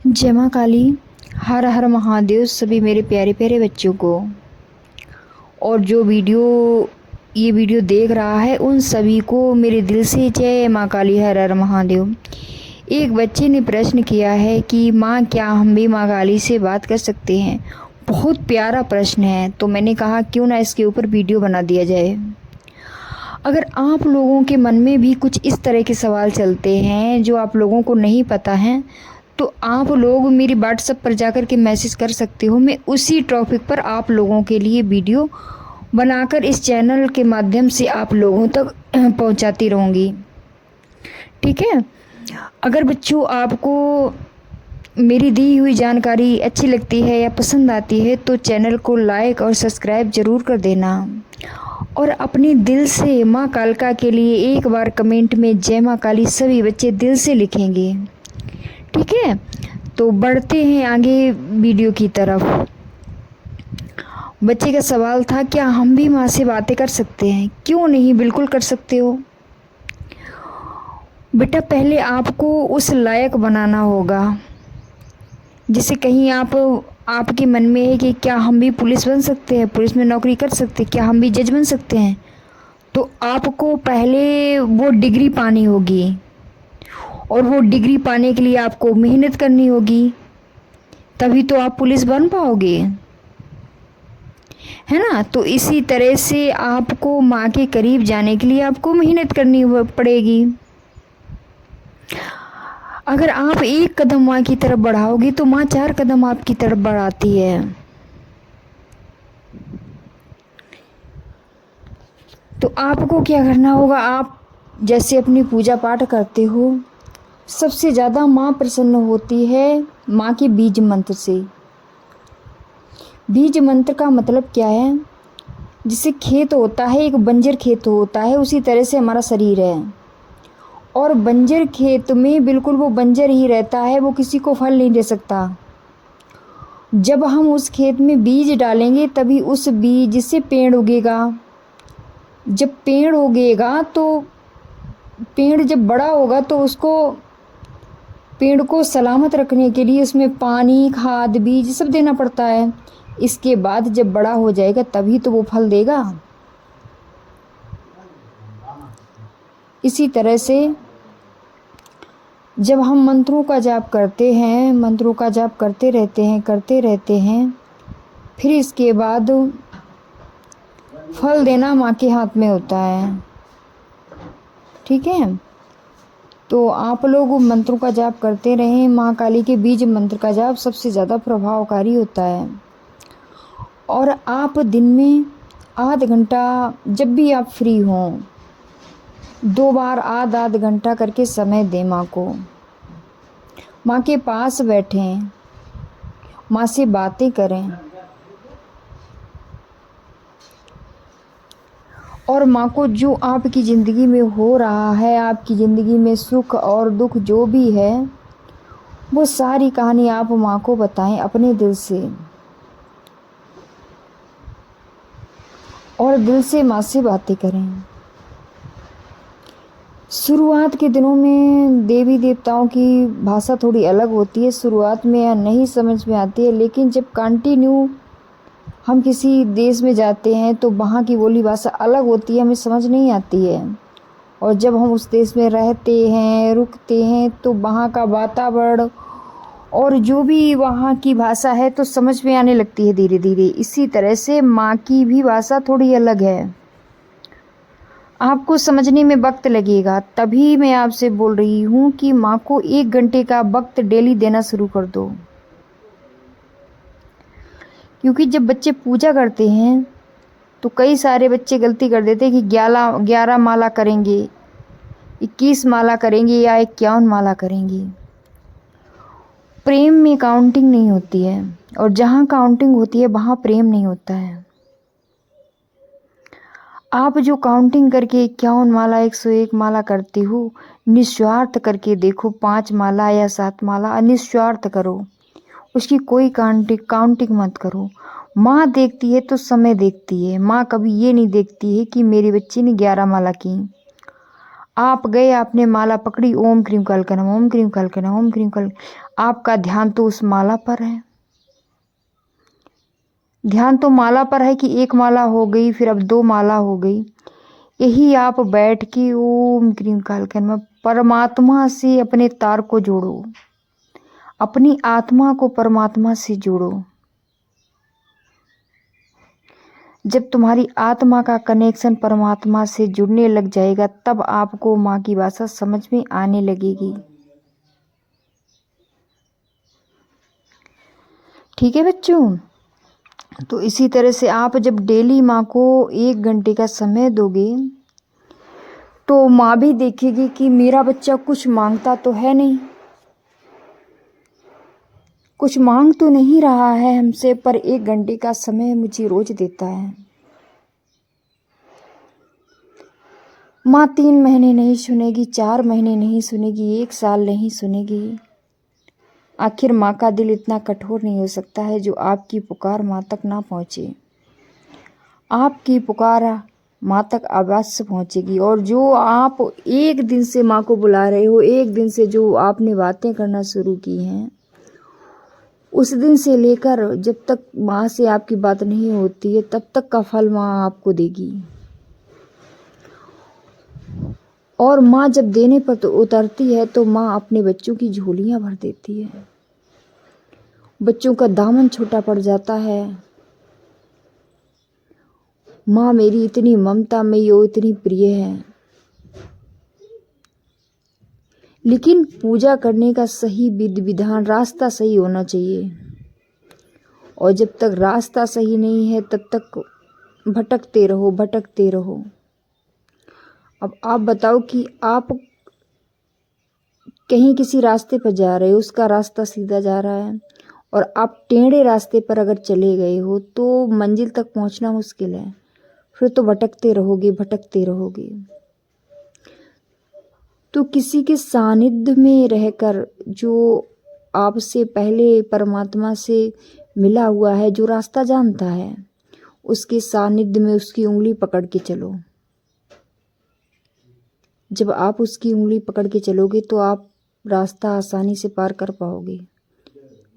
जय माँ काली। हर हर महादेव सभी मेरे प्यारे प्यारे बच्चों को। और जो ये वीडियो देख रहा है उन सभी को मेरे दिल से जय माँ काली, हर हर महादेव। एक बच्चे ने प्रश्न किया है कि माँ क्या हम भी माँ काली से बात कर सकते हैं। बहुत प्यारा प्रश्न है, तो मैंने कहा क्यों ना इसके ऊपर वीडियो बना दिया जाए। अगर आप लोगों के मन में भी कुछ इस तरह के सवाल चलते हैं जो आप लोगों को नहीं पता है, तो आप लोग मेरी व्हाट्सएप पर जाकर के मैसेज कर सकते हो। मैं उसी टॉपिक पर आप लोगों के लिए वीडियो बनाकर इस चैनल के माध्यम से आप लोगों तक पहुंचाती रहूँगी। ठीक है। अगर बच्चों आपको मेरी दी हुई जानकारी अच्छी लगती है या पसंद आती है तो चैनल को लाइक और सब्सक्राइब ज़रूर कर देना। और अपने दिल से माँ कालका के लिए एक बार कमेंट में जय माँ काली सभी बच्चे दिल से लिखेंगे। ठीक है। तो बढ़ते हैं आगे वीडियो की तरफ। बच्चे का सवाल था क्या हम भी माँ से बातें कर सकते हैं। क्यों नहीं, बिल्कुल कर सकते हो बेटा। पहले आपको उस लायक बनाना होगा। जैसे कहीं आपके मन में है कि क्या हम भी पुलिस बन सकते हैं, पुलिस में नौकरी कर सकते हैं, क्या हम भी जज बन सकते हैं, तो आपको पहले वो डिग्री पानी होगी। और वो डिग्री पाने के लिए आपको मेहनत करनी होगी, तभी तो आप पुलिस बन पाओगे, है ना। तो इसी तरह से आपको माँ के करीब जाने के लिए आपको मेहनत करनी पड़ेगी। अगर आप एक कदम माँ की तरफ बढ़ाओगे तो माँ 4 कदम आपकी तरफ बढ़ाती है। तो आपको क्या करना होगा, आप जैसे अपनी पूजा पाठ करते हो, सबसे ज़्यादा माँ प्रसन्न होती है माँ के बीज मंत्र से। बीज मंत्र का मतलब क्या है, जिसे खेत होता है, एक बंजर खेत होता है, उसी तरह से हमारा शरीर है। और बंजर खेत में बिल्कुल वो बंजर ही रहता है, वो किसी को फल नहीं दे सकता। जब हम उस खेत में बीज डालेंगे तभी उस बीज से पेड़ उगेगा। जब पेड़ उगेगा तो पेड़ जब बड़ा होगा तो उसको पेड़ को सलामत रखने के लिए उसमें पानी, खाद, बीज सब देना पड़ता है। इसके बाद जब बड़ा हो जाएगा तभी तो वो फल देगा। इसी तरह से जब हम मंत्रों का जाप करते हैं, मंत्रों का जाप करते रहते हैं, फिर इसके बाद फल देना माँ के हाथ में होता है। ठीक है। तो आप लोग मंत्रों का जाप करते रहें। माँ काली के बीज मंत्र का जाप सबसे ज़्यादा प्रभावकारी होता है। और आप दिन में आध घंटा, जब भी आप फ्री हों, 2 बार आध घंटा करके समय दें माँ को। माँ के पास बैठें, माँ से बातें करें और माँ को जो आपकी ज़िंदगी में हो रहा है, आपकी ज़िंदगी में सुख और दुख जो भी है, वो सारी कहानी आप माँ को बताएं अपने दिल से। और दिल से माँ से बातें करें। शुरुआत के दिनों में देवी देवताओं की भाषा थोड़ी अलग होती है, शुरुआत में नहीं समझ में आती है, लेकिन जब कंटिन्यू हम किसी देश में जाते हैं तो वहाँ की बोली भाषा अलग होती है, हमें समझ नहीं आती है। और जब हम उस देश में रहते हैं, रुकते हैं, तो वहाँ का वातावरण और जो भी वहाँ की भाषा है तो समझ में आने लगती है धीरे धीरे। इसी तरह से माँ की भी भाषा थोड़ी अलग है, आपको समझने में वक्त लगेगा। तभी मैं आपसे बोल रही हूँ कि माँ को 1 घंटे का वक्त डेली देना शुरू कर दो। क्योंकि जब बच्चे पूजा करते हैं तो कई सारे बच्चे गलती कर देते हैं कि 11 माला करेंगे, 21 माला करेंगे या 51 माला करेंगे। प्रेम में काउंटिंग नहीं होती है, और जहाँ काउंटिंग होती है वहाँ प्रेम नहीं होता है। आप जो काउंटिंग करके 51 माला, 101 माला करते हो, निस्वार्थ करके देखो। 5 माला या 7 माला निस्वार्थ करो, उसकी कोई काउंटिंग मत करो। माँ देखती है तो समय देखती है। माँ कभी ये नहीं देखती है कि मेरी बच्ची ने 11 माला की। आप गए, आपने माला पकड़ी, ओम क्रीम काल का नाम, ओम क्रीम काल का नाम, ओम क्रीम काल। आपका ध्यान तो उस माला पर है, ध्यान तो माला पर है कि एक माला हो गई, फिर अब 2 माला हो गई। यही आप बैठ के ओम क्रीम काल का नाम परमात्मा से अपने तार को जोड़ो, अपनी आत्मा को परमात्मा से जोड़ो। जब तुम्हारी आत्मा का कनेक्शन परमात्मा से जुड़ने लग जाएगा, तब आपको माँ की भाषा समझ में आने लगेगी। ठीक है बच्चों, तो इसी तरह से आप जब डेली माँ को 1 घंटे का समय दोगे, तो माँ भी देखेगी कि मेरा बच्चा कुछ मांगता तो है नहीं, कुछ मांग तो नहीं रहा है हमसे, पर 1 घंटे का समय मुझे रोज देता है। माँ 3 महीने नहीं सुनेगी, 4 महीने नहीं सुनेगी, 1 साल नहीं सुनेगी। आखिर माँ का दिल इतना कठोर नहीं हो सकता है जो आपकी पुकार माँ तक ना पहुँचे। आपकी पुकार माँ तक अवश्य पहुँचेगी। और जो आप 1 दिन से माँ को बुला रहे हो, 1 दिन से जो आपने बातें करना शुरू की हैं, उस दिन से लेकर जब तक माँ से आपकी बात नहीं होती है, तब तक का फल माँ आपको देगी। और माँ जब देने पर तो उतरती है, तो माँ अपने बच्चों की झोलियाँ भर देती है, बच्चों का दामन छोटा पड़ जाता है। माँ मेरी इतनी ममता में यो इतनी प्रिय है। लेकिन पूजा करने का सही विधि विधान, रास्ता सही होना चाहिए। और जब तक रास्ता सही नहीं है, तब तक भटकते रहो, भटकते रहो। अब आप बताओ कि आप कहीं किसी रास्ते पर जा रहे हो, उसका रास्ता सीधा जा रहा है, और आप टेढ़े रास्ते पर अगर चले गए हो, तो मंजिल तक पहुंचना मुश्किल है। फिर तो भटकते रहोगे, भटकते रहोगे। तो किसी के सानिध्य में रहकर, जो आपसे पहले परमात्मा से मिला हुआ है, जो रास्ता जानता है, उसके सानिध्य में उसकी उंगली पकड़ के चलो। जब आप उसकी उंगली पकड़ के चलोगे, तो आप रास्ता आसानी से पार कर पाओगे,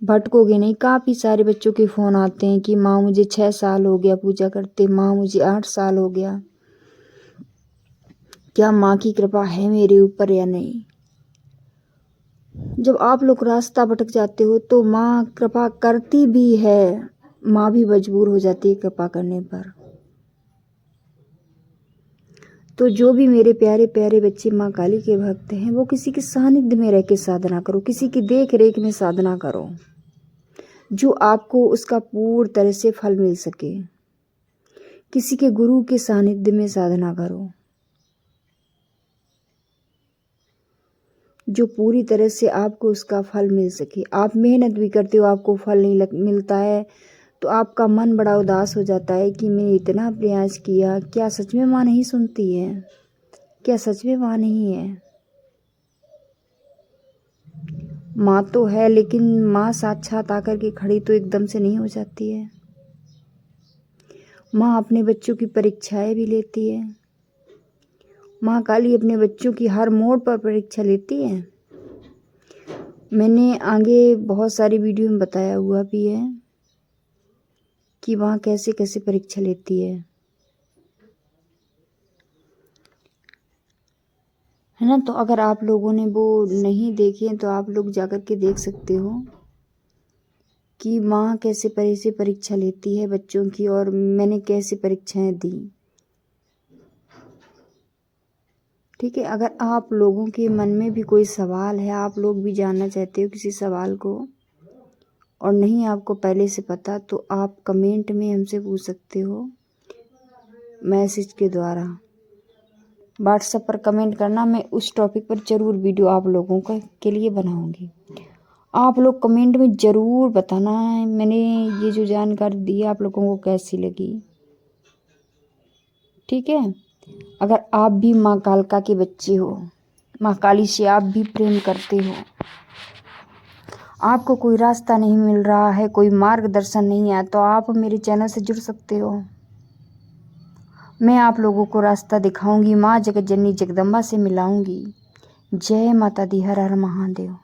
भटकोगे नहीं। काफ़ी सारे बच्चों के फ़ोन आते हैं कि माँ मुझे 6 साल हो गया पूजा करते, माँ मुझे 8 साल हो गया, क्या माँ की कृपा है मेरे ऊपर या नहीं। जब आप लोग रास्ता भटक जाते हो, तो माँ कृपा करती भी है, माँ भी मजबूर हो जाती है कृपा करने पर। तो जो भी मेरे प्यारे प्यारे बच्चे माँ काली के भक्त हैं, वो किसी के सानिध्य में रह के साधना करो, किसी की देख रेख में साधना करो, जो आपको उसका पूर्ण तरह से फल मिल सके। किसी के गुरु के सानिध्य में साधना करो, जो पूरी तरह से आपको उसका फल मिल सके। आप मेहनत भी करते हो, आपको फल नहीं मिलता है, तो आपका मन बड़ा उदास हो जाता है कि मैंने इतना प्रयास किया, क्या सच में माँ नहीं सुनती है, क्या सच में माँ नहीं है। माँ तो है, लेकिन माँ साक्षात आकर के खड़ी तो एकदम से नहीं हो जाती है। माँ अपने बच्चों की परीक्षाएं भी लेती है। माँ काली अपने बच्चों की हर मोड़ पर परीक्षा लेती है। मैंने आगे बहुत सारी वीडियो में बताया हुआ भी है कि माँ कैसे कैसे परीक्षा लेती है ना। तो अगर आप लोगों ने वो नहीं देखे हैं, तो आप लोग जाकर के देख सकते हो कि माँ कैसे परीक्षा लेती है बच्चों की, और मैंने कैसे परीक्षाएं दी। ठीक है, अगर आप लोगों के मन में भी कोई सवाल है, आप लोग भी जानना चाहते हो किसी सवाल को, और नहीं आपको पहले से पता, तो आप कमेंट में हमसे पूछ सकते हो, मैसेज के द्वारा। व्हाट्सएप पर कमेंट करना, मैं उस टॉपिक पर ज़रूर वीडियो आप लोगों के लिए बनाऊंगी। आप लोग कमेंट में ज़रूर बताना है मैंने ये जो जानकारी दी है आप लोगों को कैसी लगी। ठीक है, अगर आप भी माँ कालका के बच्चे हो, माँ काली से आप भी प्रेम करते हो, आपको कोई रास्ता नहीं मिल रहा है, कोई मार्गदर्शन नहीं है, तो आप मेरे चैनल से जुड़ सकते हो। मैं आप लोगों को रास्ता दिखाऊंगी, माँ जगत जननी जगदम्बा से मिलाऊंगी। जय माता दी, हर हर महादेव।